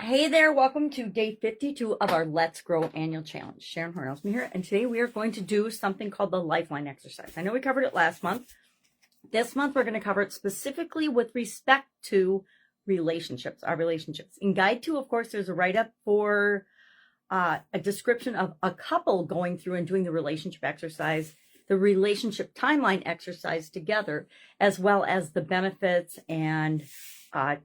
Hey there, welcome to day 52 of our Let's Grow annual challenge. Sharon Horne-Ellstrom here, and today we are going to do something called the Lifeline exercise. I know we covered it last month. This month we're going to cover it specifically with respect to relationships, our relationships. In Guide 2, of course, there's a write-up for a description of a couple going through and doing the relationship exercise, the relationship timeline exercise together, as well as the benefits and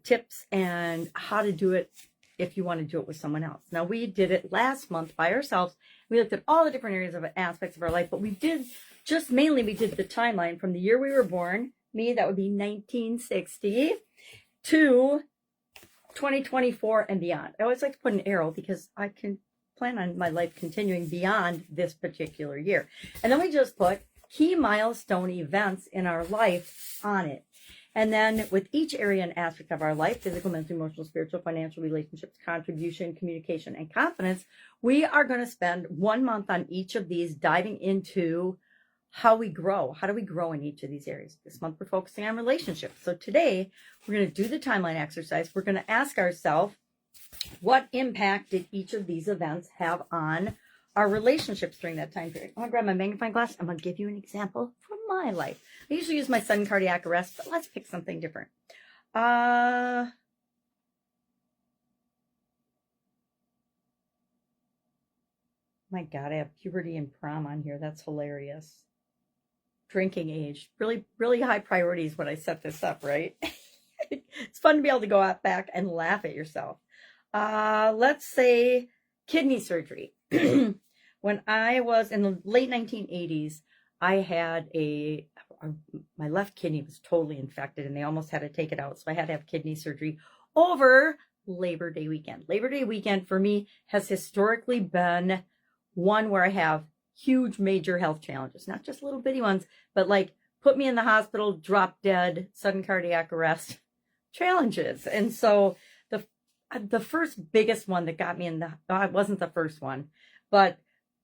tips and how to do it if you want to do it with someone else. Now, we did it last month by ourselves. We looked at all the different areas of aspects of our life, but we did the timeline from the year we were born, me, that would be 1960, to 2024 and beyond. I always like to put an arrow because I can plan on my life continuing beyond this particular year. And then we just put key milestone events in our life on it. And then with each area and aspect of our life, physical, mental, emotional, spiritual, financial, relationships, contribution, communication, and confidence, we are going to spend 1 month on each of these, diving into how we grow. How do we grow in each of these areas? This month, we're focusing on relationships. So today, we're going to do the timeline exercise. We're going to ask ourselves, what impact did each of these events have on our relationships during that time period? I'm going to grab my magnifying glass. I'm going to give you an example from my life. I usually use my sudden cardiac arrest, but let's pick something different. My God, I have puberty and prom on here. That's hilarious. Drinking age. Really, really high priorities when I set this up, right? It's fun to be able to go back and laugh at yourself. Let's say kidney surgery. When I was in the late 1980s, I had my left kidney was totally infected and they almost had to take it out. So I had to have kidney surgery over Labor Day weekend. Labor Day weekend for me has historically been one where I have huge, major health challenges, not just little bitty ones, but like put me in the hospital, drop dead, sudden cardiac arrest challenges. And so the first biggest one that got me it wasn't the first one, but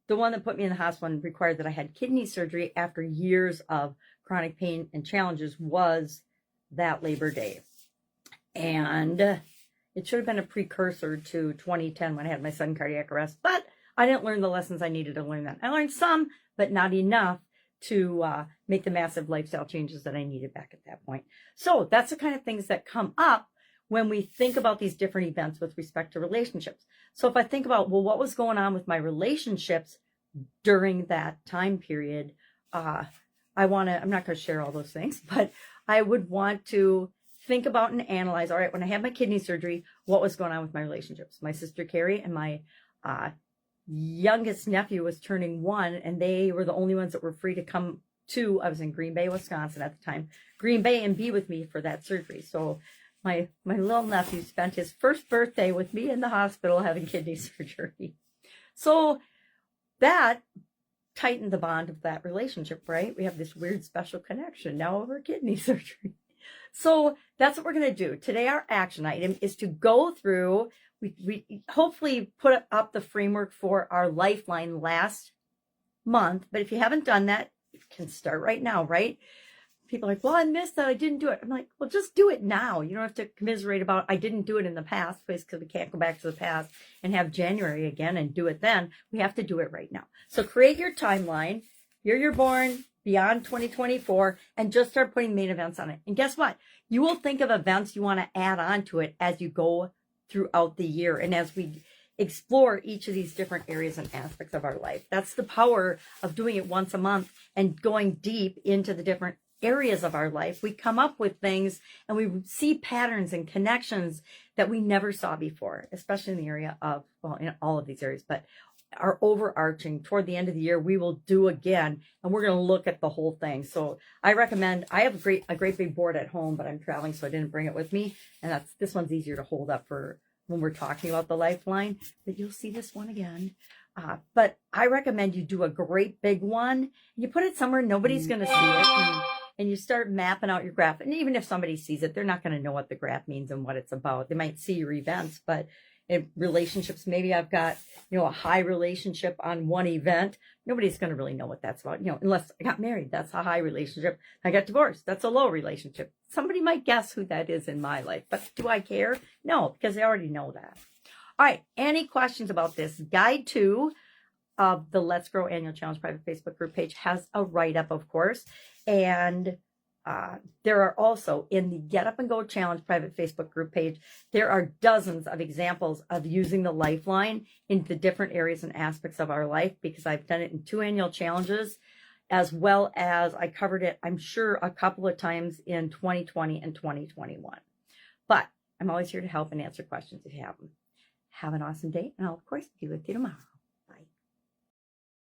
the one that put me in the hospital and required that I had kidney surgery after years of chronic pain and challenges was that Labor Day. And it should have been a precursor to 2010 when I had my sudden cardiac arrest, but I didn't learn the lessons I needed to learn then. I learned some, but not enough to make the massive lifestyle changes that I needed back at that point. So that's the kind of things that come up when we think about these different events with respect to relationships. So if I think about, well, what was going on with my relationships during that time period, I'm not going to share all those things, but I would want to think about and analyze, all right, when I had my kidney surgery, what was going on with my relationships? My sister Carrie and my youngest nephew was turning 1, and they were the only ones that were free to come to, I was in Green Bay, Wisconsin at the time, Green Bay, and be with me for that surgery. So my little nephew spent his first birthday with me in the hospital having kidney surgery. So that tightened the bond of that relationship, right? We have this weird special connection now over kidney surgery. So that's what we're going to do. Today, our action item is to go through, we hopefully put up the framework for our Lifeline last month. But if you haven't done that, you can start right now, right? People are like, well, I missed that. I didn't do it. I'm like, well, just do it now. You don't have to commiserate about, I didn't do it in the past, because we can't go back to the past and have January again and do it then. We have to do it right now. So create your timeline, year you're born, beyond 2024, and just start putting main events on it. And guess what? You will think of events you want to add on to it as you go throughout the year and as we explore each of these different areas and aspects of our life. That's the power of doing it once a month and going deep into the different areas of our life. We come up with things and we see patterns and connections that we never saw before, especially in the area of, well, in all of these areas, but our overarching toward the end of the year, we will do again, and we're going to look at the whole thing. So I recommend, I have a great big board at home, but I'm traveling, so I didn't bring it with me. And this one's easier to hold up for when we're talking about the Lifeline, but you'll see this one again. But I recommend you do a great big one. You put it somewhere nobody's going to see it. And you start mapping out your graph. And even if somebody sees it, they're not going to know what the graph means and what it's about. They might see your events, but in relationships, maybe I've got, a high relationship on one event. Nobody's going to really know what that's about, unless I got married. That's a high relationship. I got divorced. That's a low relationship. Somebody might guess who that is in my life, but do I care? No, because they already know that. All right, any questions about this? Guide 2 of the Let's Grow Annual Challenge private Facebook group page has a write-up, of course. And there are also, in the Get Up and Go Challenge private Facebook group page, there are dozens of examples of using the Lifeline in the different areas and aspects of our life, because I've done it in 2 annual challenges, as well as I covered it, I'm sure, a couple of times in 2020 and 2021. But I'm always here to help and answer questions if you have them. Have an awesome day, and I'll, of course, be with you tomorrow.